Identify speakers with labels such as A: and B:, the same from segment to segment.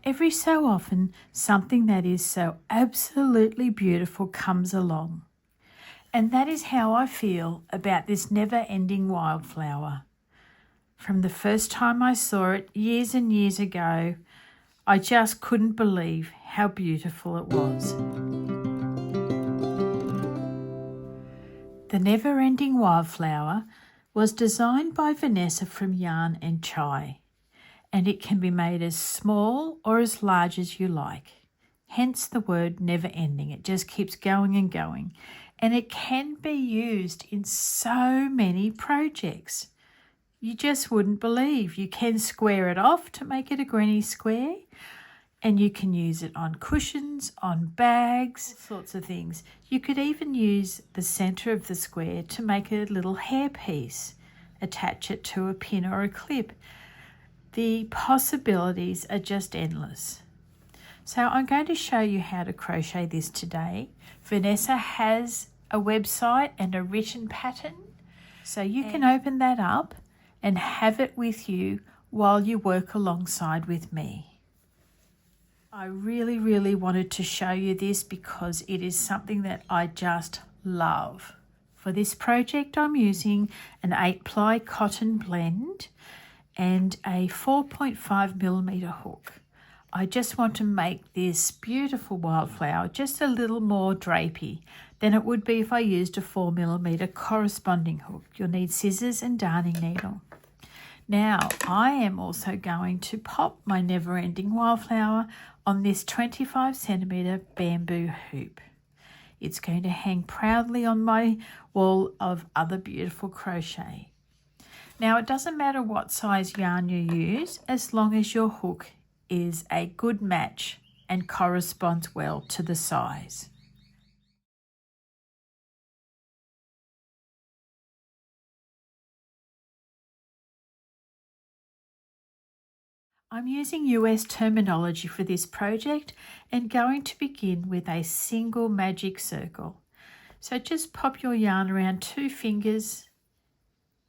A: Every so often, something that is so absolutely beautiful comes along. And that is how I feel about this never-ending wildflower. From the first time I saw it years and years ago, I just couldn't believe how beautiful it was. The Never-Ending Wildflower was designed by Vanessa from Yarn and Chai, and it can be made as small or as large as you like. Hence the word never-ending. It just keeps going and going, and it can be used in so many projects. You just wouldn't believe. You can square it off to make it a granny square, and you can use it on cushions, on bags, all sorts of things. You could even use the centre of the square to make a little hairpiece, attach it to a pin or a clip. The possibilities are just endless. So I'm going to show you how to crochet this today. Vanessa has a website and a written pattern, so you can open that up and have it with you while you work alongside with me. I really wanted to show you this because it is something that I just love. For this project I'm using an 8-ply cotton blend and a 4.5mm hook. I just want to make this beautiful wildflower just a little more drapey than it would be if I used a 4mm corresponding hook. You'll need scissors and darning needle. Now I am also going to pop my never-ending wildflower on this 25cm bamboo hoop. It's going to hang proudly on my wall of other beautiful crochet. Now it doesn't matter what size yarn you use as long as your hook is a good match and corresponds well to the size. I'm using US terminology for this project and going to begin with a single magic circle. So just pop your yarn around 2 fingers,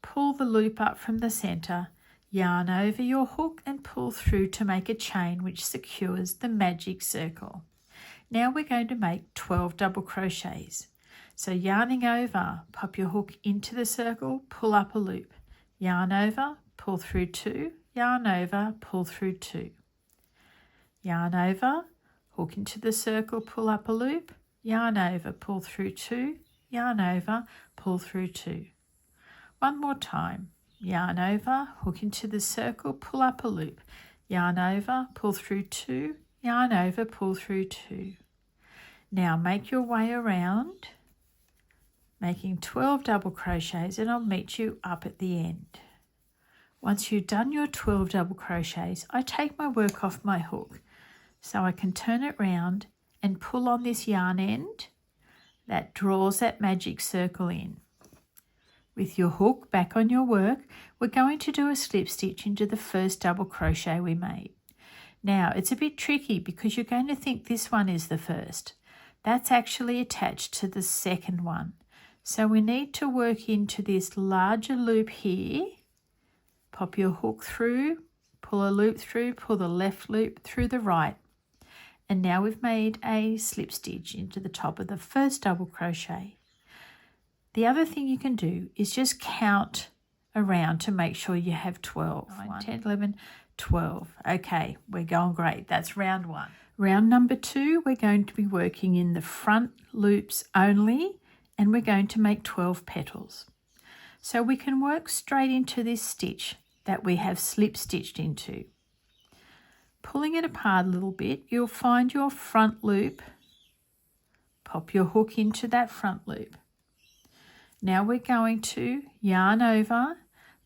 A: pull the loop up from the center, yarn over your hook and pull through to make a chain which secures the magic circle. Now we're going to make 12 double crochets. So yarning over, pop your hook into the circle, pull up a loop, yarn over, pull through 2, yarn over, pull through 2. Yarn over, hook into the circle, pull up a loop, yarn over, pull through 2, yarn over, pull through 2. One more time. Yarn over, hook into the circle, pull up a loop, yarn over, pull through 2, yarn over, pull through 2. Now make your way around, making 12 double crochets, and I'll meet you up at the end. Once you've done your 12 double crochets, I take my work off my hook so I can turn it round and pull on this yarn end that draws that magic circle in. With your hook back on your work, we're going to do a slip stitch into the first double crochet we made. Now it's a bit tricky because you're going to think this one is the first. That's actually attached to the second one. So we need to work into this larger loop here. Pop your hook through, pull a loop through, pull the left loop through the right. And now we've made a slip stitch into the top of the first double crochet. The other thing you can do is just count around to make sure you have 12. 9, 10, 11, 12. Okay, we're going great. That's round 1. Round number 2, we're going to be working in the front loops only, and we're going to make 12 petals. So we can work straight into this stitch that we have slip stitched into. Pulling it apart a little bit, you'll find your front loop. Pop your hook into that front loop. Now we're going to yarn over,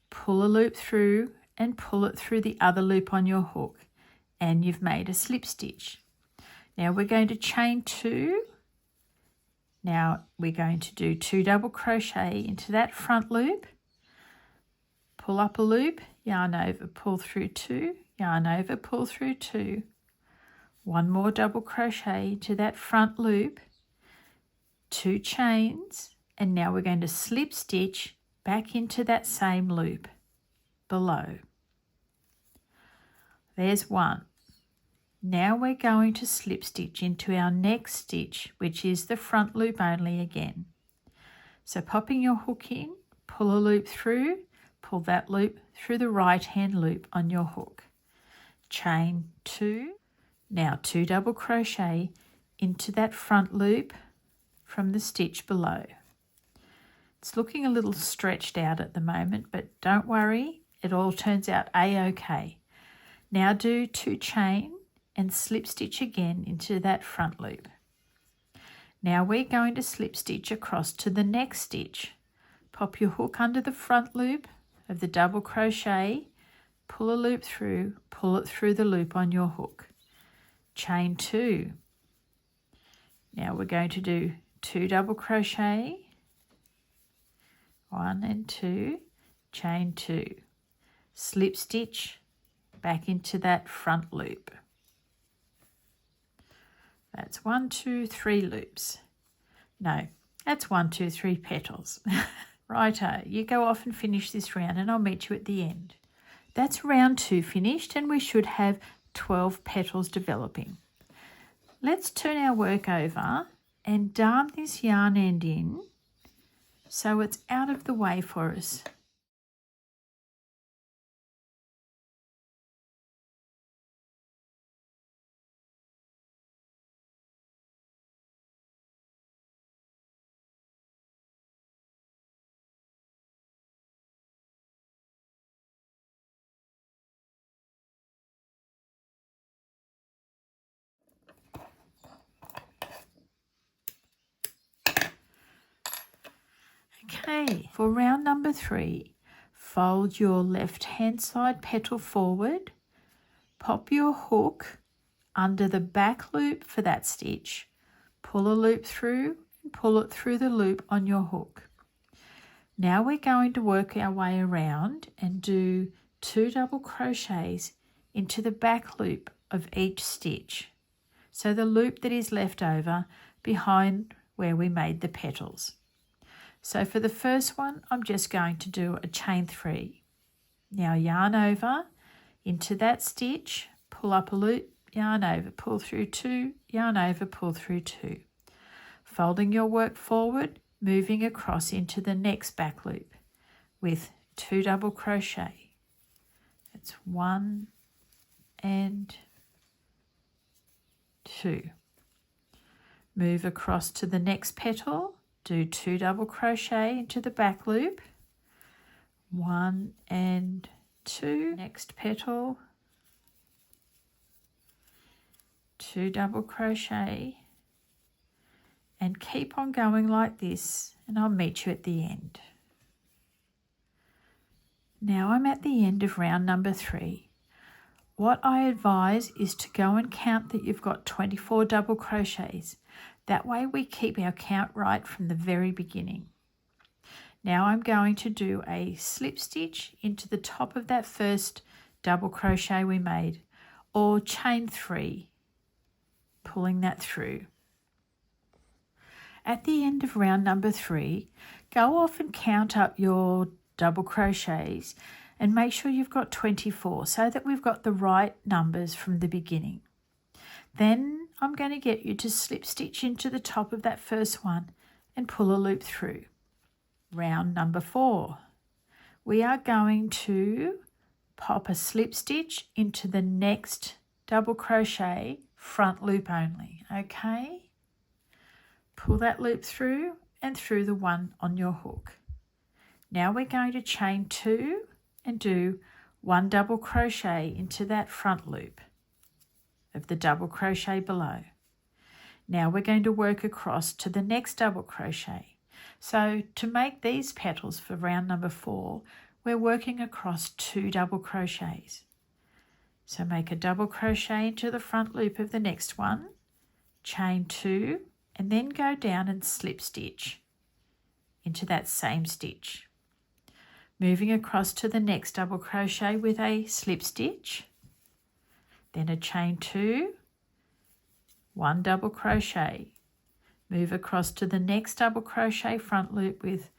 A: pull a loop through and pull it through the other loop on your hook, and you've made a slip stitch. Now we're going to chain 2. Now we're going to do 2 double crochet into that front loop, pull up a loop, yarn over, pull through 2, yarn over, pull through 2. One more double crochet into that front loop, 2 chains, and now we're going to slip stitch back into that same loop below. There's 1. Now we're going to slip stitch into our next stitch, which is the front loop only again. So popping your hook in, pull a loop through, pull that loop through the right hand loop on your hook. Chain 2, now 2 double crochet into that front loop from the stitch below. It's looking a little stretched out at the moment, but don't worry, it all turns out a-okay. Now do 2 chain and slip stitch again into that front loop. Now we're going to slip stitch across to the next stitch. Pop your hook under the front loop of the double crochet, pull a loop through, pull it through the loop on your hook. Chain 2. Now we're going to do 2 double crochet, 1 and 2, chain 2, slip stitch back into that front loop. That's 1, 2, 3 loops. No, that's 1, 2, 3 petals. Righto, you go off and finish this round and I'll meet you at the end. That's round 2 finished and we should have 12 petals developing. Let's turn our work over and darn this yarn end in so it's out of the way for us. Okay, for round number 3, fold your left hand side petal forward, pop your hook under the back loop for that stitch, pull a loop through and pull it through the loop on your hook. Now we're going to work our way around and do 2 double crochets into the back loop of each stitch, so the loop that is left over behind where we made the petals. So for the first one, I'm just going to do a chain 3. Now yarn over into that stitch, pull up a loop, yarn over, pull through 2, yarn over, pull through 2. Folding your work forward, moving across into the next back loop with 2 double crochet. That's 1 and 2. Move across to the next petal, do 2 double crochet into the back loop, 1 and 2, next petal, 2 double crochet, and keep on going like this and I'll meet you at the end. Now I'm at the end of round number 3. What I advise is to go and count that you've got 24 double crochets. That way we keep our count right from the very beginning. Now I'm going to do a slip stitch into the top of that first double crochet we made, or chain 3, pulling that through. At the end of round number 3, go off and count up your double crochets and make sure you've got 24 so that we've got the right numbers from the beginning. Then I'm going to get you to slip stitch into the top of that first one and pull a loop through. Round number 4, we are going to pop a slip stitch into the next double crochet, front loop only, okay? Pull that loop through and through the one on your hook. Now we're going to chain 2 and do 1 double crochet into that front loop of the double crochet below. Now we're going to work across to the next double crochet. So to make these petals for round number 4, we're working across 2 double crochets. So make a double crochet into the front loop of the next one, chain 2, and then go down and slip stitch into that same stitch. Moving across to the next double crochet with a slip stitch, then a chain 2, 1 double crochet, move across to the next double crochet front loop with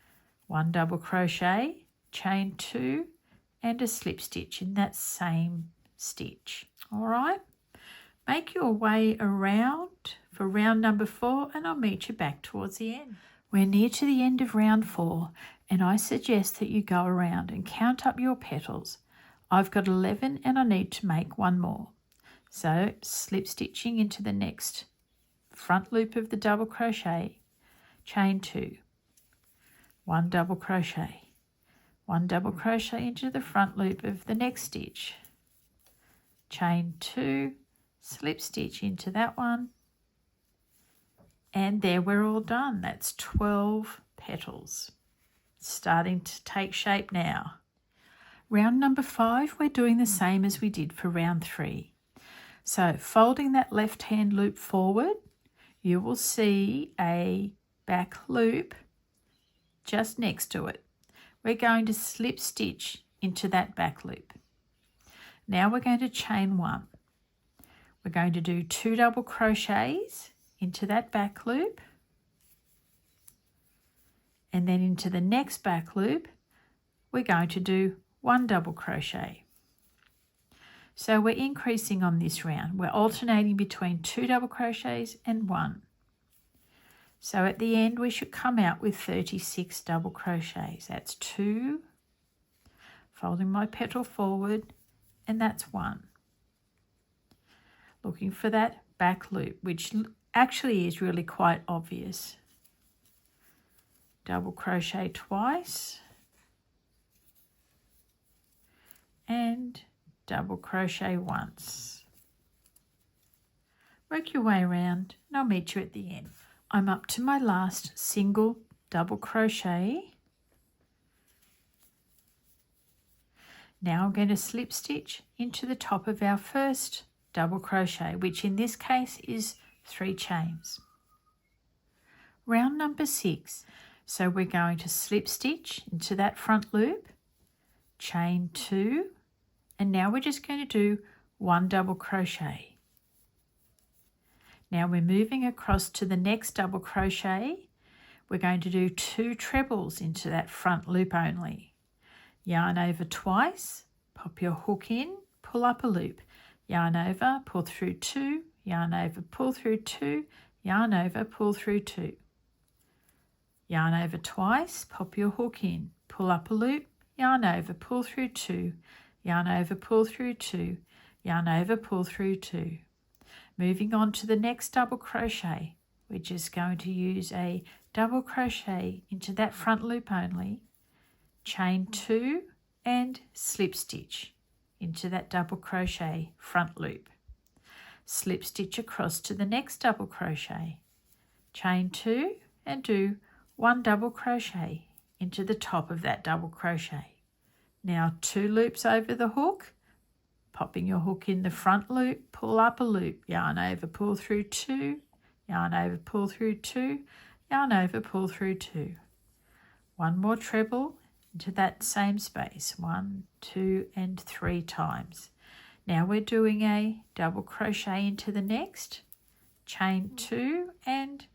A: 1 double crochet, chain 2 and a slip stitch in that same stitch. All right, Make your way around for round number 4 and I'll meet you back towards the end. We're near to the end of round 4 and I suggest that you go around and count up your petals. I've got 11 and I need to make one more. So slip stitching into the next front loop of the double crochet, chain 2, 1 double crochet, 1 double crochet into the front loop of the next stitch, chain 2, slip stitch into that one, and there we're all done. That's 12 petals. It's starting to take shape now. Round number 5, we're doing the same as we did for round 3. So folding that left hand loop forward, you will see a back loop just next to it. We're going to slip stitch into that back loop. Now we're going to chain 1. We're going to do 2 double crochets into that back loop, and then into the next back loop we're going to do 1 double crochet. So we're increasing on this round. We're alternating between 2 double crochets and 1. So at the end we should come out with 36 double crochets. That's 2, folding my petal forward, and that's 1. Looking for that back loop, which actually is really quite obvious. Double crochet twice and double crochet once. Work your way around and I'll meet you at the end. I'm up to my last single double crochet. Now I'm going to slip stitch into the top of our first double crochet, which in this case is 3 chains. Round number 6. So we're going to slip stitch into that front loop, chain 2, and now we're just going to do 1 double crochet. Now we're moving across to the next double crochet. We're going to do 2 trebles into that front loop only. Yarn over twice, pop your hook in, pull up a loop, yarn over, pull through 2, yarn over, pull through 2, yarn over, pull through 2. Yarn over twice, pop your hook in, pull up a loop, yarn over, pull through 2, yarn over, pull through 2, yarn over, pull through 2. Moving on to the next double crochet, we're just going to use a double crochet into that front loop only, chain 2 and slip stitch into that double crochet front loop. Slip stitch across to the next double crochet, chain 2 and do 1 double crochet into the top of that double crochet. Now 2 loops over the hook, popping your hook in the front loop, pull up a loop, yarn over, pull through 2, yarn over, pull through 2, yarn over, pull through 2. 1 more treble into that same space, 1, 2 and 3 times. Now we're doing a double crochet into the next, chain 2 and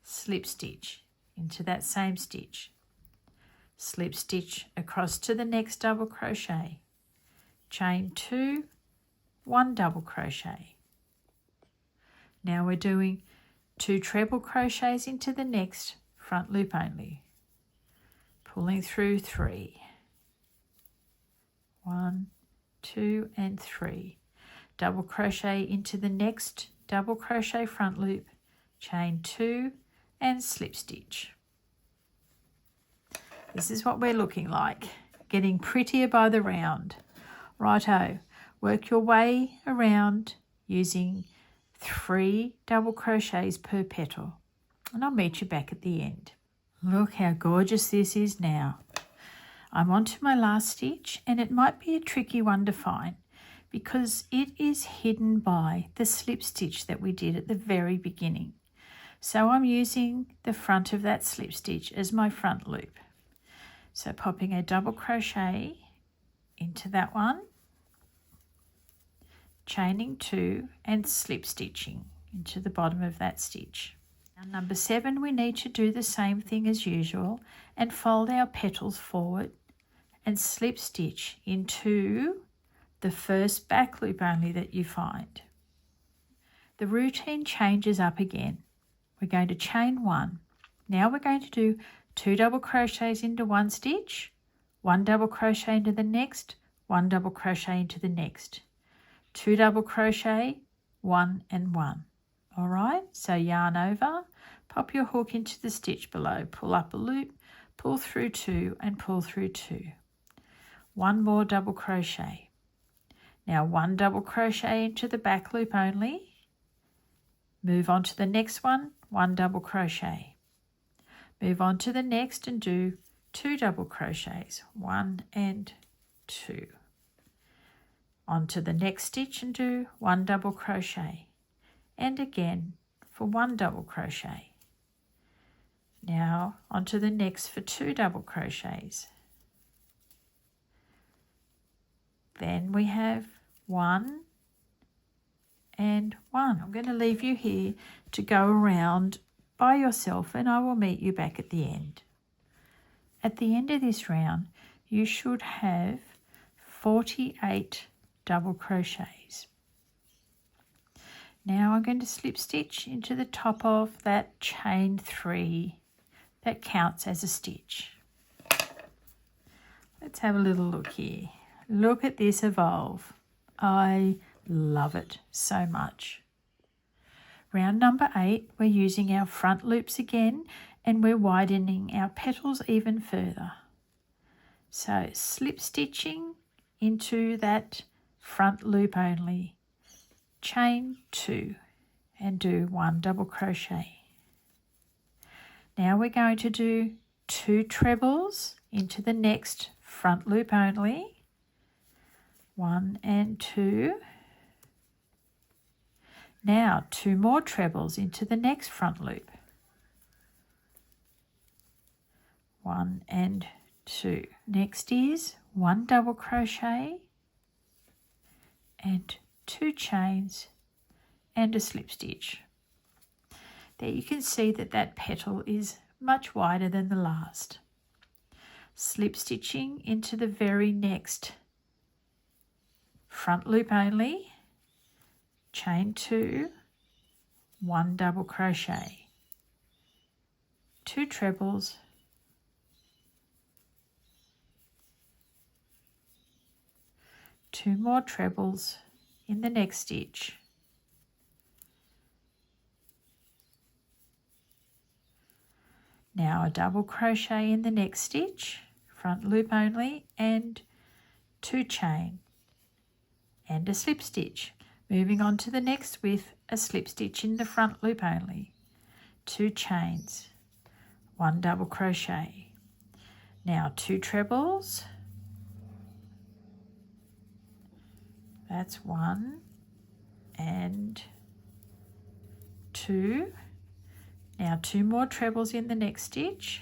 A: slip stitch into that same stitch. Slip stitch across to the next double crochet, chain 2, 1 double crochet. Now we're doing 2 treble crochets into the next front loop only, pulling through 3, 1, 2 and 3. Double crochet into the next double crochet front loop, chain 2 and slip stitch. This is what we're looking like, getting prettier by the round. Righto, work your way around using 3 double crochets per petal, and I'll meet you back at the end. Look how gorgeous this is now. I'm on to my last stitch, and it might be a tricky one to find because it is hidden by the slip stitch that we did at the very beginning. So I'm using the front of that slip stitch as my front loop. So popping a double crochet into that one, chaining 2 and slip stitching into the bottom of that stitch. Now number 7, we need to do the same thing as usual and fold our petals forward and slip stitch into the first back loop only that you find. the routine changes up again. We're going to chain 1. Now we're going to do 2 double crochets into one stitch, 1 double crochet into the next, 1 double crochet into the next, 2 double crochet, 1 and 1. All right, so yarn over, pop your hook into the stitch below, pull up a loop, pull through 2 and pull through 2. 1 more double crochet. Now 1 double crochet into the back loop only. Move on to the next one, 1 double crochet. Move on to the next and do 2 double crochets, 1 and 2. On to the next stitch and do 1 double crochet. And again for 1 double crochet. Now on to the next for 2 double crochets. Then we have 1 and 1. I'm going to leave you here to go around by yourself and I will meet you back at the end. At the end of this round, you should have 48 double crochets. Now I'm going to slip stitch into the top of that chain 3 that counts as a stitch. Let's have a little look here. Look at this evolve. I love it so much. Round number 8, we're using our front loops again and we're widening our petals even further. So slip stitching into that front loop only, chain 2 and do 1 double crochet. Now we're going to do 2 trebles into the next front loop only, 1 and 2. Now 2 more trebles into the next front loop, 1 and 2. Next is 1 double crochet and 2 chains and a slip stitch. There you can see that that petal is much wider than the last. Slip stitching into the very next front loop only, chain 2, 1 double crochet, 2 trebles, two more trebles in the next stitch, now a double crochet in the next stitch, front loop only, and 2 chain and a slip stitch. Moving on to the next with a slip stitch in the front loop only, 2 chains, 1 double crochet, now 2 trebles, that's 1 and 2, now 2 more trebles in the next stitch,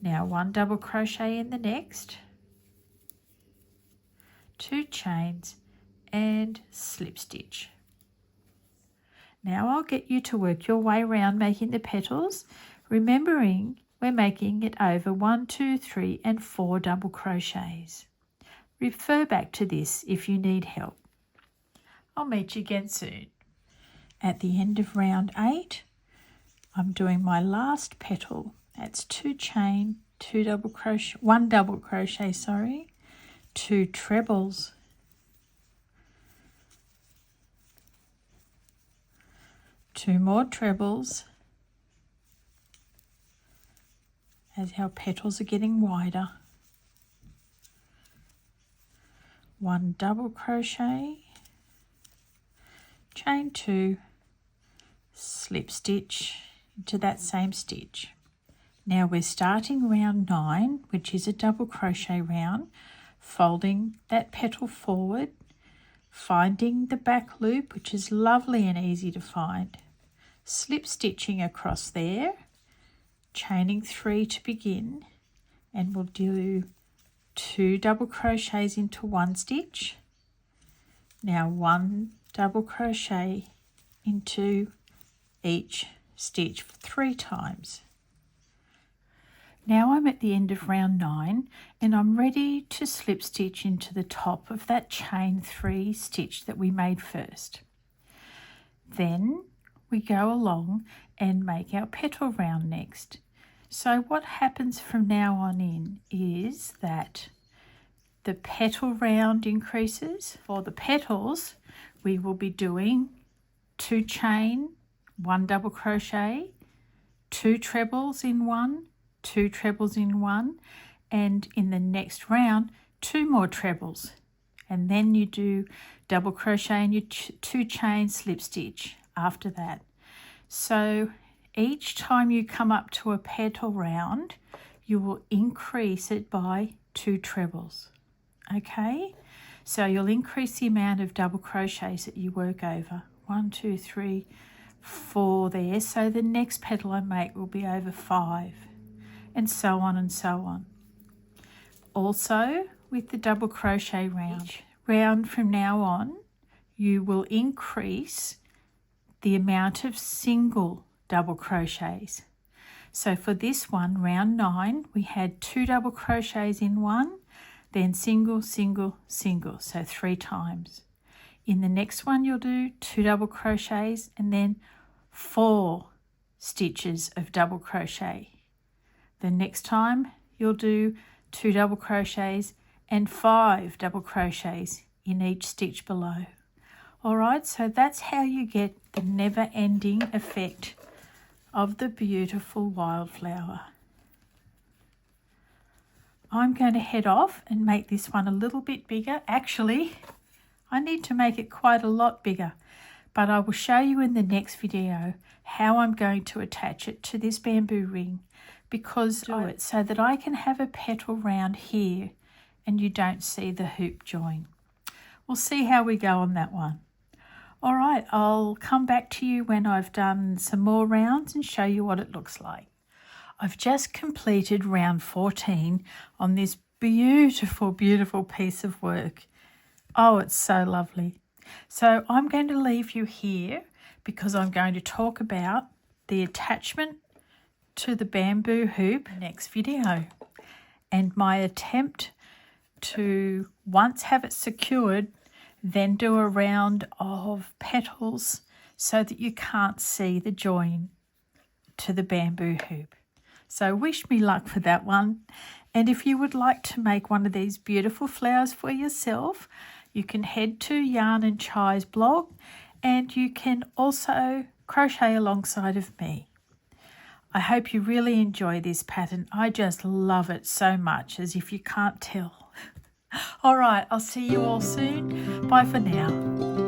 A: now 1 double crochet in the next, 2 chains and slip stitch. Now I'll get you to work your way around making the petals, remembering we're making it over 1, 2, 3 and 4 double crochets. Refer back to this if you need help. I'll meet you again soon. At the end of round 8, I'm doing my last petal. That's 2 chain, 2 double crochet, 1 double crochet, 2 trebles, 2 more trebles as our petals are getting wider, 1 double crochet, chain 2, slip stitch into that same stitch. Now we're starting round 9, which is a double crochet round, folding that petal forward, finding the back loop, which is lovely and easy to find, slip stitching across there, chaining 3 to begin, and we'll do 2 double crochets into one stitch. Now 1 double crochet into each stitch 3 times. Now I'm at the end of round 9 and I'm ready to slip stitch into the top of that chain 3 stitch that we made first. Then we go along and make our petal round next. So what happens from now on in is that the petal round increases. For the petals, we will be doing 2 chain, 1 double crochet, 2 trebles in 1, 2 trebles in 1, and in the next round 2 more trebles, and then you do double crochet and your 2 chain slip stitch after that. So each time you come up to a petal round, you will increase it by 2 trebles. Okay, so you'll increase the amount of double crochets that you work over. 1, 2, 3, 4 there. So the next petal I make will be over 5, and so on and so on. Also with the double crochet round, each round from now on, you will increase the amount of single double crochets. So for this one, round 9, we had 2 double crochets in 1, then single, single, single, so 3 times. In the next one, you'll do 2 double crochets and then 4 stitches of double crochet. The next time, you'll do 2 double crochets and 5 double crochets in each stitch below. Alright, so that's how you get the never-ending effect of the beautiful wildflower. I'm going to head off and make this one a little bit bigger. Actually, I need to make it quite a lot bigger, but I will show you in the next video how I'm going to attach it to this bamboo ring, because do it so that I can have a petal round here and you don't see the hoop join. We'll see how we go on that one. All right, I'll come back to you when I've done some more rounds and show you what it looks like. I've just completed round 14 on this beautiful, beautiful piece of work. Oh, it's so lovely. So I'm going to leave you here because I'm going to talk about the attachment to the bamboo hoop next video, and my attempt to, once have it secured, then do a round of petals so that you can't see the join to the bamboo hoop. So wish me luck for that one. And if you would like to make one of these beautiful flowers for yourself, you can head to Yarn and Chai's blog, and you can also crochet alongside of me. I hope you really enjoy this pattern. I just love it so much, as if you can't tell. All right, I'll see you all soon. Bye for now.